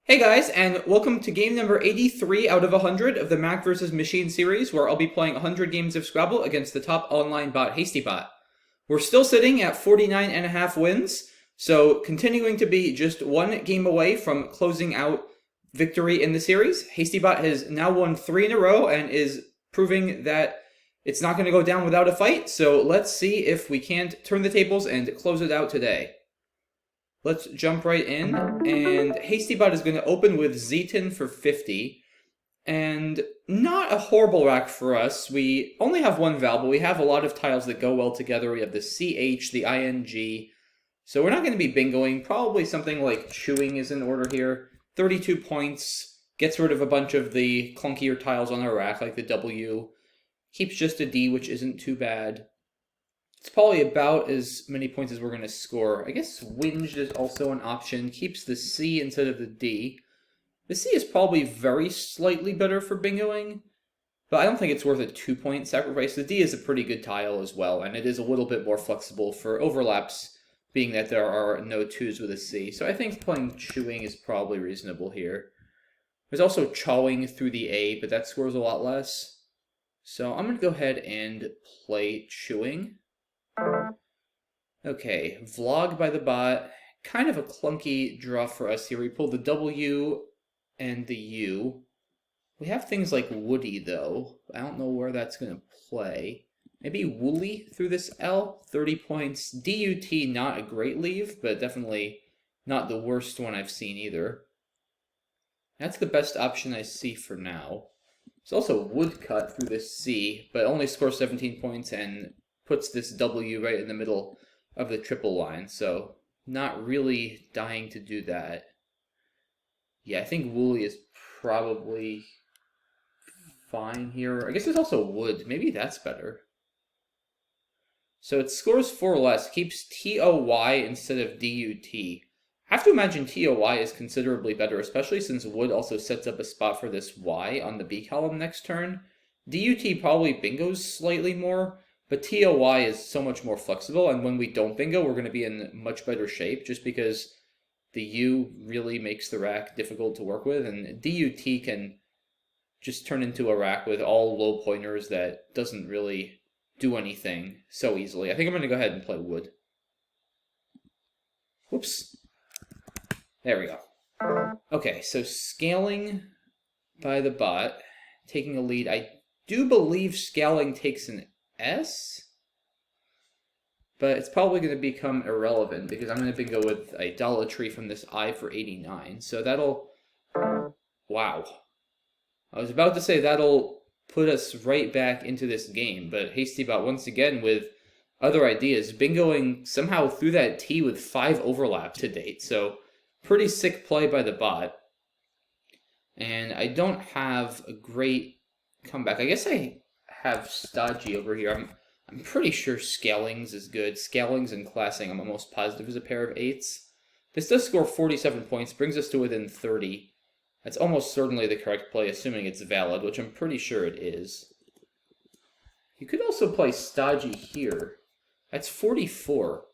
Hey guys, and welcome to game number 83 out of 100 of the Mack vs. Machine series, where I'll be playing 100 games of Scrabble against the top online bot, HastyBot. We're still sitting at 49.5 wins, so continuing to be just one game away from closing out victory in the series. HastyBot has now won 3 in a row and is proving that it's not going to go down without a fight, so let's see if we can't turn the tables and close it out today. Let's jump right in, and HastyBot is going to open with Zeton for 50, and not a horrible rack for us. We only have one vowel, but we have a lot of tiles that go well together. We have the CH, the ING, so we're not going to be bingoing. Probably something like chewing is in order here. 32 points, gets rid of a bunch of the clunkier tiles on our rack, like the W, keeps just a D, which isn't too bad. It's probably about as many points as we're going to score. I guess winged is also an option. Keeps the C instead of the D. The C is probably very slightly better for bingoing, but I don't think it's worth a 2-point sacrifice. The D is a pretty good tile as well, and it is a little bit more flexible for overlaps, being that there are no 2s with a C. So I think playing chewing is probably reasonable here. There's also chawing through the A, but that scores a lot less. So I'm going to go ahead and play chewing. Okay, vlog by the bot. Kind of a clunky draw for us here. We pull the W and the U. We have things like Woody, though. I don't know where that's going to play. Maybe Woolly through this L. 30 points. DUT, not a great leave, but definitely not the worst one I've seen either. That's the best option I see for now. There's also Woodcut through this C, but only scores 17 points and puts this W right in the middle of the triple line, so not really dying to do that. Yeah, I think Woolly is probably fine here. I guess there's also Wood. Maybe that's better. So it scores 4 less, keeps TOY instead of DUT. I have to imagine TOY is considerably better, especially since Wood also sets up a spot for this Y on the B column next turn. DUT probably bingos slightly more, but TOY is so much more flexible, and when we don't bingo, we're going to be in much better shape, just because the U really makes the rack difficult to work with, and DUT can just turn into a rack with all low pointers that doesn't really do anything so easily. I think I'm going to go ahead and play Wood. Whoops. There we go. Okay, so scaling by the bot, taking a lead. I do believe scaling takes an S, but it's probably going to become irrelevant because I'm going to bingo with idolatry from this I for 89. So that'll... Wow. I was about to say that'll put us right back into this game, but HastyBot once again with other ideas, bingoing somehow through that T with 5 overlap to date. So pretty sick play by the bot. And I don't have a great comeback. I guess I have stodgy over here. I'm pretty sure Scalings is good. Scalings and Classing, I'm almost positive, is a pair of 8s. This does score 47 points, brings us to within 30. That's almost certainly the correct play, assuming it's valid, which I'm pretty sure it is. You could also play stodgy here. That's 44.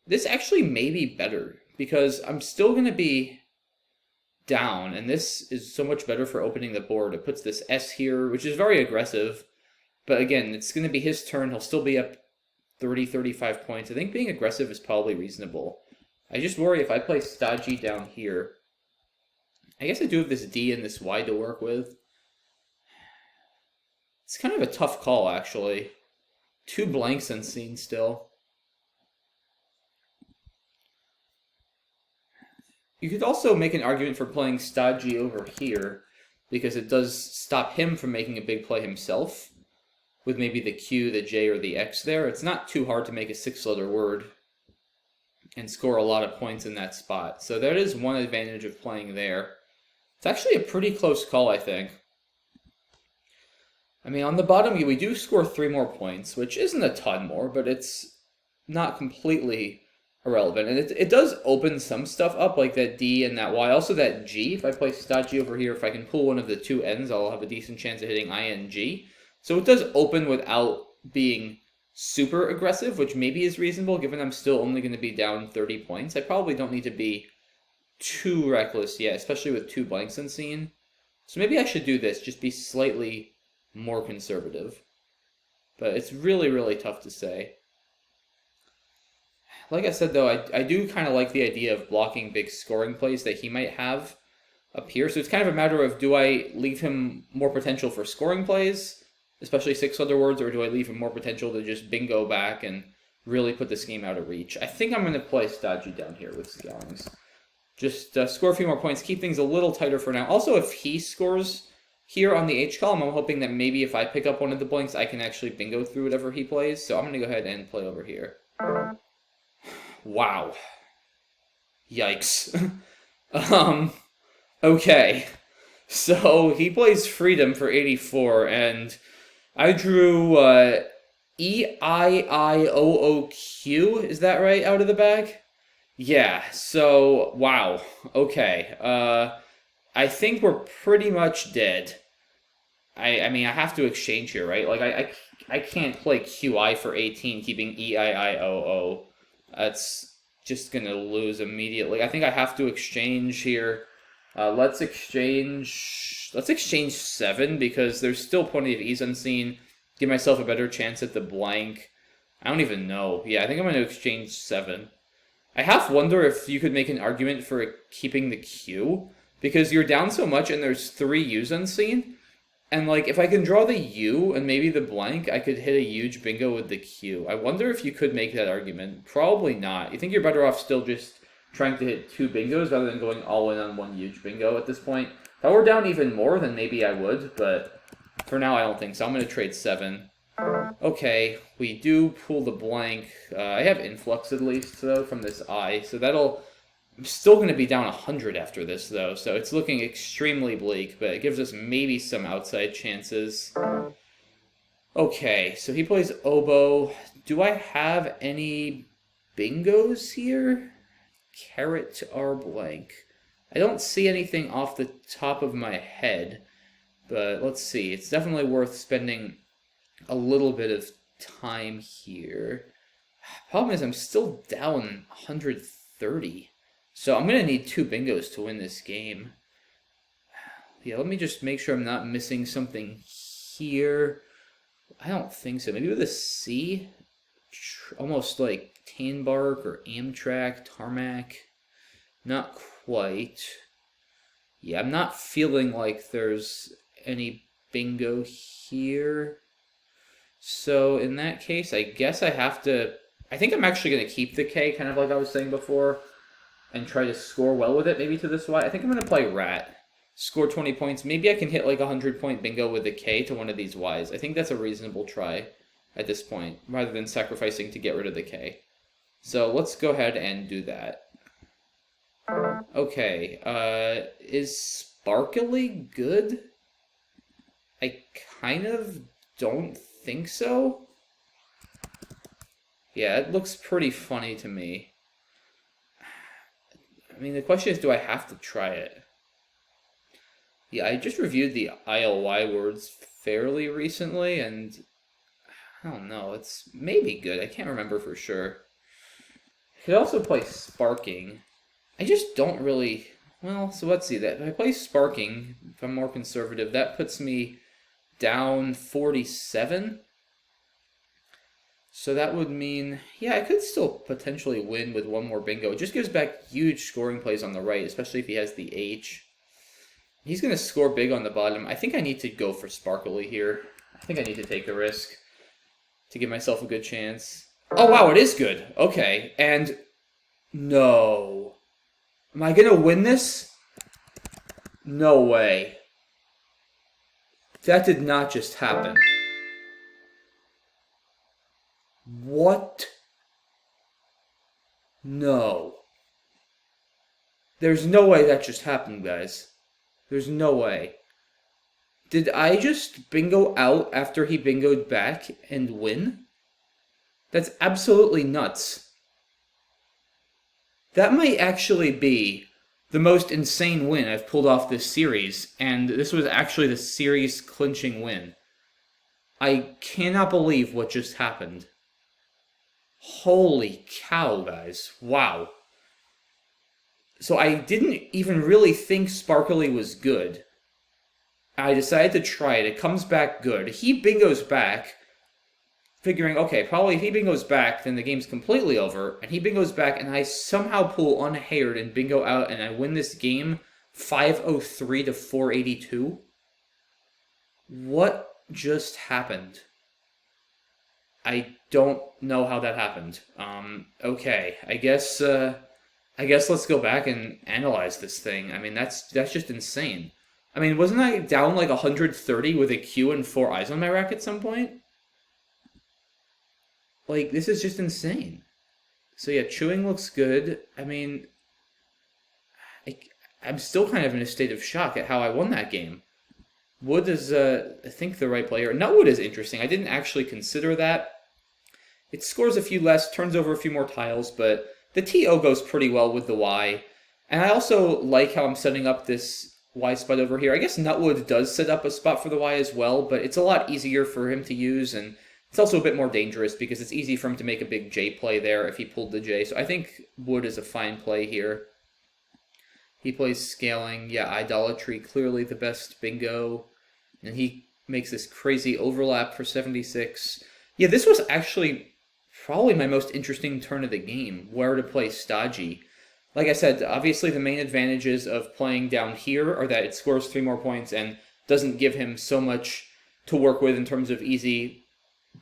This actually may be better, because I'm still going to be down, and this is so much better for opening the board. It puts this S here, which is very aggressive, but again, it's going to be his turn. He'll still be up 30-35 points. I think being aggressive is probably reasonable. I just worry if I play stodgy down here. I guess I do have this D and this Y to work with. It's kind of a tough call, actually. 2 blanks unseen still. You could also make an argument for playing stodgy over here, because it does stop him from making a big play himself, with maybe the Q, the J, or the X there. It's not too hard to make a 6-letter word and score a lot of points in that spot. So that is one advantage of playing there. It's actually a pretty close call, I think. I mean, on the bottom, we do score 3 more points, which isn't a ton more, but it's not completely irrelevant. And it does open some stuff up, like that D and that Y. Also that G, if I play stodgy over here, if I can pull one of the 2 ends, I'll have a decent chance of hitting ING. So it does open without being super aggressive, which maybe is reasonable, given I'm still only going to be down 30 points. I probably don't need to be too reckless yet, especially with 2 blanks unseen. So maybe I should do this, just be slightly more conservative. But it's really, really tough to say. Like I said, though, I do kind of like the idea of blocking big scoring plays that he might have up here. So it's kind of a matter of, do I leave him more potential for scoring plays, especially 6-letter words, or do I leave him more potential to just bingo back and really put this game out of reach? I think I'm going to play stodgy down here with Scallings. Just score a few more points, keep things a little tighter for now. Also, if he scores here on the H column, I'm hoping that maybe if I pick up one of the blanks, I can actually bingo through whatever he plays. So I'm going to go ahead and play over here. Wow. Yikes. Okay. So he plays Freedom for 84, and I drew E-I-I-O-O-Q, is that right, out of the bag? Yeah, so, wow. Okay. I think we're pretty much dead. I mean, I have to exchange here, right? Like, I can't play QI for 18, keeping E-I-I-O-O. That's just gonna lose immediately. I think I have to exchange here. Let's exchange 7, because there's still plenty of E's unseen. Give myself a better chance at the blank. I don't even know. Yeah, I think I'm going to exchange 7. I half wonder if you could make an argument for keeping the Q, because you're down so much and there's 3 U's unseen. And, like, if I can draw the U and maybe the blank, I could hit a huge bingo with the Q. I wonder if you could make that argument. Probably not. You think you're better off still just trying to hit 2 bingos rather than going all in on 1 huge bingo at this point? If I were down even more, then maybe I would, but for now I don't think so. I'm going to trade 7. Okay, we do pull the blank. I have influx at least, though, from this I, so that'll... I'm still going to be down 100 after this, though, so it's looking extremely bleak, but it gives us maybe some outside chances. Okay, so he plays oboe. Do I have any bingos here? Carrot or blank. I don't see anything off the top of my head, but let's see. It's definitely worth spending a little bit of time here. Problem is I'm still down 130. So I'm going to need 2 bingos to win this game. Yeah, let me just make sure I'm not missing something here. I don't think so. Maybe with a C? Almost like Tanbark or Amtrak, Tarmac. Not quite. Yeah, I'm not feeling like there's any bingo here. So in that case, I guess I have to... I think I'm actually going to keep the K, kind of like I was saying before, and try to score well with it, maybe to this Y. I think I'm going to play Rat. Score 20 points. Maybe I can hit like a 100-point bingo with the K to one of these Ys. I think that's a reasonable try at this point, rather than sacrificing to get rid of the K. So let's go ahead and do that. Okay, is Sparkly good? I kind of don't think so. Yeah, it looks pretty funny to me. I mean, the question is, do I have to try it? Yeah, I just reviewed the ILY words fairly recently, and I don't know, it's maybe good. I can't remember for sure. I could also play Sparking. I just don't really... Well, so let's see that. If I play Sparking, if I'm more conservative, that puts me down 47. So that would mean, yeah, I could still potentially win with 1 more bingo. It just gives back huge scoring plays on the right, especially if he has the H. He's going to score big on the bottom. I think I need to go for Sparkly here. I think I need to take a risk to give myself a good chance. Oh, wow, it is good. Okay, and no. Am I going to win this? No way. That did not just happen. What? No. There's no way that just happened, guys. There's no way. Did I just bingo out after he bingoed back and win? That's absolutely nuts. That might actually be the most insane win I've pulled off this series, and this was actually the series clinching win. I cannot believe what just happened. Holy cow, guys. Wow. So I didn't even really think Sparkly was good. I decided to try it. It comes back good. He bingos back, figuring, okay, probably if he bingos back, then the game's completely over. And he bingos back, and I somehow pull unhaired and bingo out, and I win this game 503 to 482. What just happened? I don't know how that happened. Okay, I guess let's go back and analyze this thing. I mean, that's just insane. I mean, wasn't I down like 130 with a Q and 4 eyes on my rack at some point? Like, this is just insane. So yeah, chewing looks good. I mean, I'm still kind of in a state of shock at how I won that game. Wood is, I think, the right player. Nutwood is interesting. I didn't actually consider that. It scores a few less, turns over a few more tiles, but the TO goes pretty well with the Y. And I also like how I'm setting up this Y spot over here. I guess Nutwood does set up a spot for the Y as well, but it's a lot easier for him to use, and it's also a bit more dangerous because it's easy for him to make a big J play there if he pulled the J. So I think Wood is a fine play here. He plays scaling. Yeah, idolatry, clearly the best bingo. And he makes this crazy overlap for 76. Yeah, this was actually probably my most interesting turn of the game, where to play stodgy. Like I said, obviously the main advantages of playing down here are that it scores 3 more points and doesn't give him so much to work with in terms of easy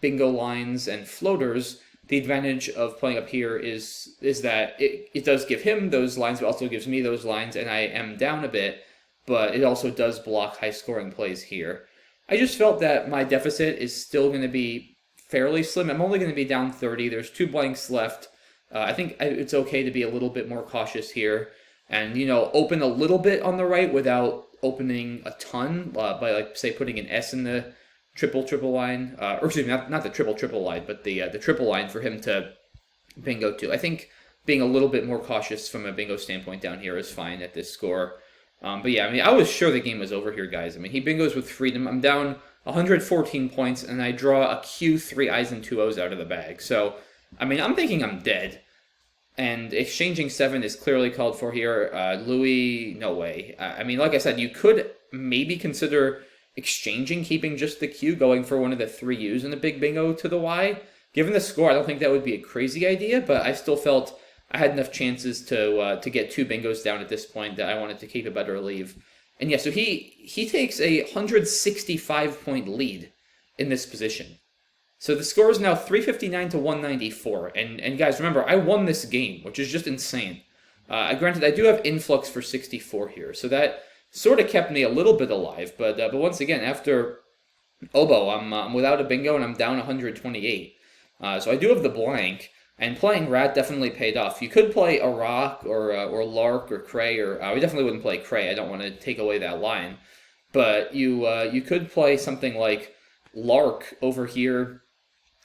bingo lines and floaters. The advantage of playing up here is that it does give him those lines, but also gives me those lines, and I am down a bit, but it also does block high-scoring plays here. I just felt that my deficit is still going to be fairly slim. I'm only going to be down 30. There's 2 blanks left. I think it's okay to be a little bit more cautious here and, open a little bit on the right without opening a ton by, like, say, putting an S in the triple line. Or excuse me, not the triple line, but the triple line for him to bingo to. I think being a little bit more cautious from a bingo standpoint down here is fine at this score. But yeah, I mean, I was sure the game was over here, guys. I mean, he bingos with freedom. I'm down 114 points, and I draw a Q, 3 I's, and 2 O's out of the bag. So, I mean, I'm thinking I'm dead. And exchanging 7 is clearly called for here. Louis, no way. I mean, like I said, you could maybe consider exchanging, keeping just the Q, going for one of the 3 U's in the big bingo to the Y. Given the score, I don't think that would be a crazy idea, but I still felt I had enough chances to get 2 bingos down at this point that I wanted to keep a better leave. And yeah, so he takes a 165-point lead in this position. So the score is now 359 to 194. And guys, remember, I won this game, which is just insane. Granted, I do have influx for 64 here, so that sort of kept me a little bit alive. But once again, after Oboe, I'm without a bingo and I'm down 128. So I do have the blank. And playing Rat definitely paid off. You could play a Rock or Lark or Cray, or we definitely wouldn't play Cray. I don't want to take away that line. But you could play something like Lark over here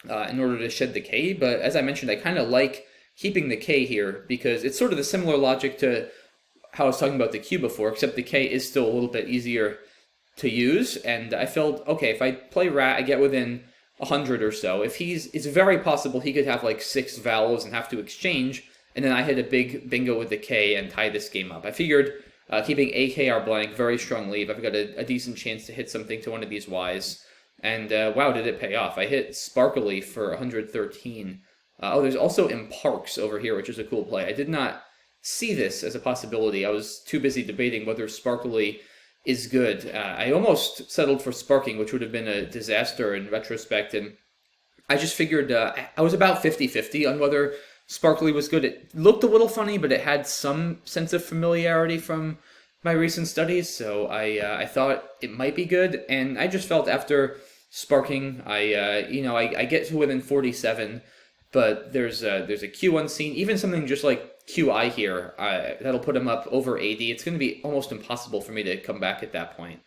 in order to shed the K. But as I mentioned, I kind of like keeping the K here because it's sort of the similar logic to how I was talking about the Q before, except the K is still a little bit easier to use. And I felt, okay, if I play Rat, I get within 100 or so. If it's very possible he could have like 6 vowels and have to exchange, and then I hit a big bingo with the K and tie this game up. I figured keeping AKR blank, very strong leave. I've got a decent chance to hit something to one of these Ys. And wow, did it pay off. I hit Sparkly for 113. There's also Imparks over here, which is a cool play. I did not see this as a possibility. I was too busy debating whether Sparkly is good. I almost settled for Sparking, which would have been a disaster in retrospect, and I just figured I was about 50-50 on whether Sparkly was good. It looked a little funny, but it had some sense of familiarity from my recent studies, so I thought it might be good, and I just felt after Sparking, I get to within 47, but there's a Q unseen, even something just like QI here, that'll put him up over 80. It's going to be almost impossible for me to come back at that point.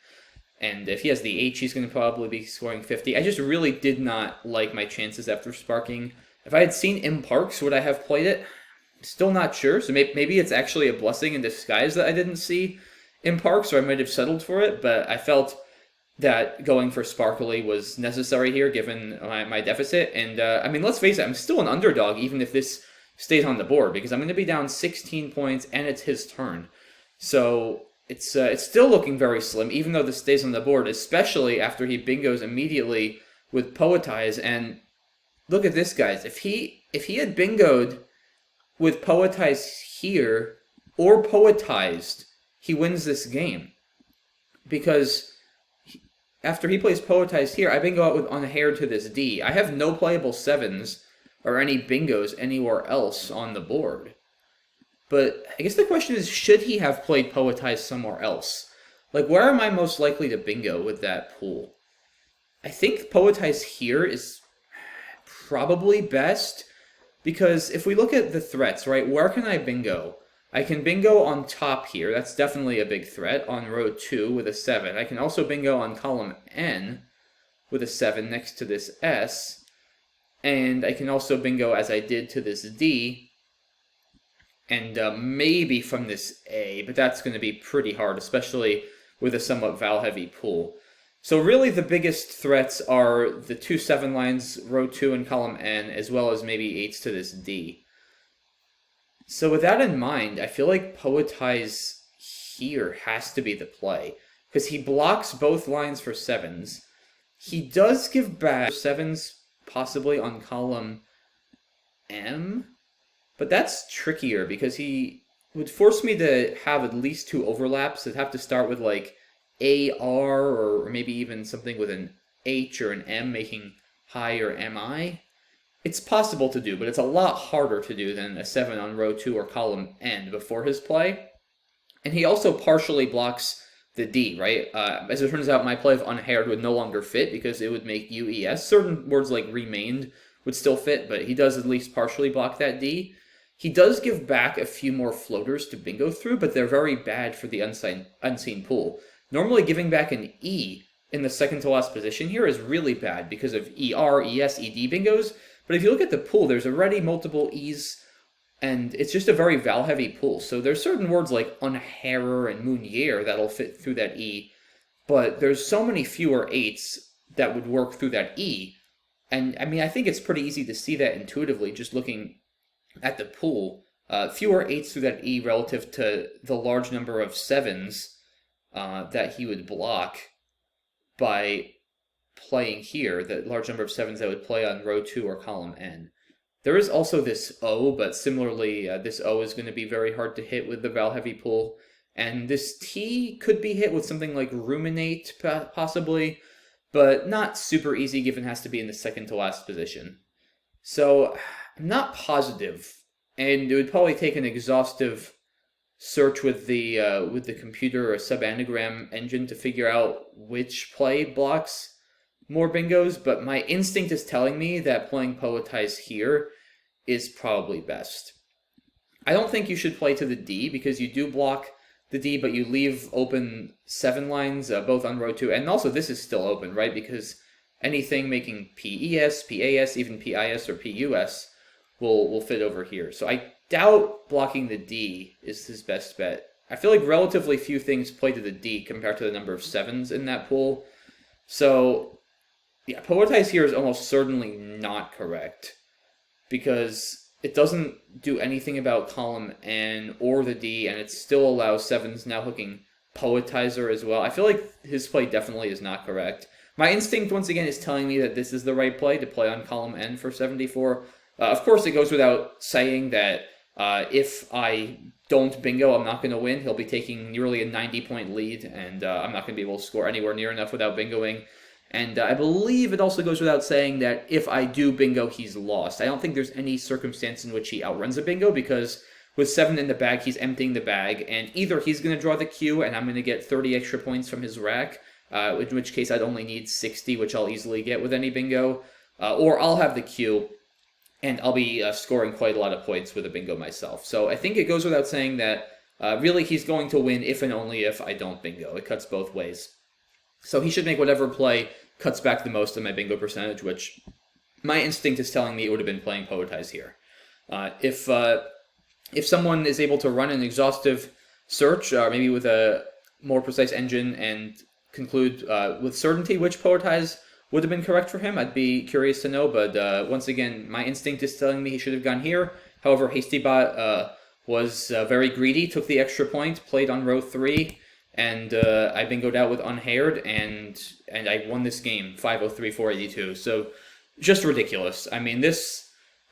And if he has the H, he's going to probably be scoring 50. I just really did not like my chances after Sparking. If I had seen Imparks, would I have played it? Still not sure. So maybe it's actually a blessing in disguise that I didn't see Imparks, or I might have settled for it. But I felt that going for Sparkly was necessary here, given my deficit. And, I mean, let's face it, I'm still an underdog, even if this stays on the board, because I'm going to be down 16 points and it's his turn. So it's still looking very slim, even though this stays on the board, especially after he bingos immediately with Poetize. And look at this, guys. If he had bingoed with Poetize here or Poetized, he wins this game. Because after he plays Poetized here, I bingo out with Unhaired to this D. I have no playable 7s or any bingos anywhere else on the board. But I guess the question is, should he have played Poetized somewhere else? Like, where am I most likely to bingo with that pool? I think Poetize here is probably best, because if we look at the threats, right, where can I bingo? I can bingo on top here. That's definitely a big threat on row 2 with a 7. I can also bingo on column N with a 7 next to this S. And I can also bingo, as I did, to this D. And maybe from this A, but that's going to be pretty hard, especially with a somewhat Val-heavy pool. So really the biggest threats are the 2 7 lines, row 2 and column N, as well as maybe 8s to this D. So with that in mind, I feel like Poetize here has to be the play, because he blocks both lines for 7s. He does give back 7s possibly on column M, but that's trickier because he would force me to have at least 2 overlaps. I'd have to start with like AR or maybe even something with an H or an M making high or MI. It's possible to do, but it's a lot harder to do than a 7 on row 2 or column N before his play. And he also partially blocks the D, right? As it turns out, my play of Unhaired would no longer fit because it would make UES. Certain words like remained would still fit, but he does at least partially block that D. He does give back a few more floaters to bingo through, but they're very bad for the unseen pool. Normally giving back an E in the second to last position here is really bad because of ER, ES, ED bingos. But if you look at the pool, there's already multiple E's, and it's just a very Val-heavy pool. So there's certain words like Unhairer and Mounier that'll fit through that E, but there's so many fewer 8s that would work through that E. And I mean, I think it's pretty easy to see that intuitively just looking at the pool. Fewer 8s through that E relative to the large number of 7s that he would block by playing here, the large number of 7s that would play on row 2 or column N. There is also this O, but similarly, this O is going to be very hard to hit with the Val-heavy pool. And this T could be hit with something like Ruminate, possibly, but not super easy given it has to be in the second to last position. So I'm not positive, and it would probably take an exhaustive search with the computer or sub-anagram engine to figure out which play blocks more bingos, but my instinct is telling me that playing Poetize here is probably best. I don't think you should play to the D, because you do block the D, but you leave open 7 lines, both on row 2, and also this is still open, right, because anything making PES, PAS, even PIS or PUS will fit over here. So I doubt blocking the D is his best bet. I feel like relatively few things play to the D compared to the number of 7s in that pool. So yeah, Poetize here is almost certainly not correct, because it doesn't do anything about column N or the D, and it still allows 7s now hooking Poetizer as well. I feel like his play definitely is not correct. My instinct, once again, is telling me that this is the right play to play on column N for 74. Of course, it goes without saying that if I don't bingo, I'm not going to win. He'll be taking nearly a 90-point lead, and I'm not going to be able to score anywhere near enough without bingoing. And I believe it also goes without saying that if I do bingo, he's lost. I don't think there's any circumstance in which he outruns a bingo, because with 7 in the bag, he's emptying the bag, and either he's going to draw the Q and I'm going to get 30 extra points from his rack, in which case I'd only need 60, which I'll easily get with any bingo, or I'll have the Q and I'll be scoring quite a lot of points with a bingo myself. So I think it goes without saying that really he's going to win if and only if I don't bingo. It cuts both ways. So he should make whatever play cuts back the most in my bingo percentage, which my instinct is telling me it would have been playing Poetize here. If someone is able to run an exhaustive search, maybe with a more precise engine, and conclude with certainty which Poetize would have been correct for him, I'd be curious to know. But once again, my instinct is telling me he should have gone here, However, HastyBot was very greedy, took the extra point, played on row 3, and I bingoed out with Unhaired, and I won this game, 503-482. So, just ridiculous. I mean, there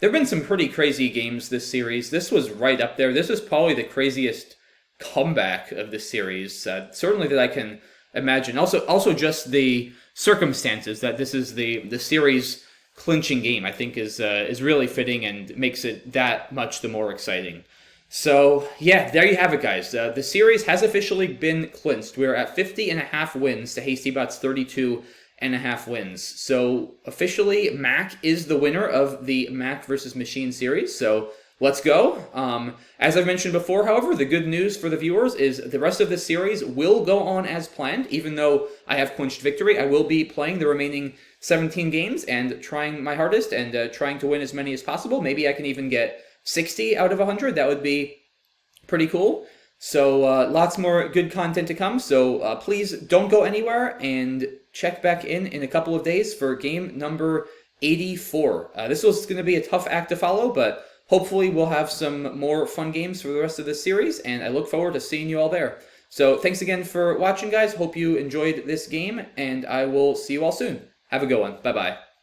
have been some pretty crazy games this series. This was right up there. This is probably the craziest comeback of the series, certainly that I can imagine. Also just the circumstances that this is the series clinching game, I think is really fitting and makes it that much the more exciting. So, yeah, there you have it, guys. The series has officially been clinched. We're at 50.5 wins to HastyBot's 32.5 wins. So, officially, Mack is the winner of the Mack versus Machine series. So, let's go. As I've mentioned before, however, the good news for the viewers is the rest of the series will go on as planned. Even though I have clinched victory, I will be playing the remaining 17 games and trying my hardest and trying to win as many as possible. Maybe I can even get 60 out of 100. That would be pretty cool. So lots more good content to come. So please don't go anywhere and check back in a couple of days for game number 84. This was going to be a tough act to follow, but hopefully we'll have some more fun games for the rest of this series, and I look forward to seeing you all there. So thanks again for watching, guys. Hope you enjoyed this game, and I will see you all soon. Have a good one. Bye-bye.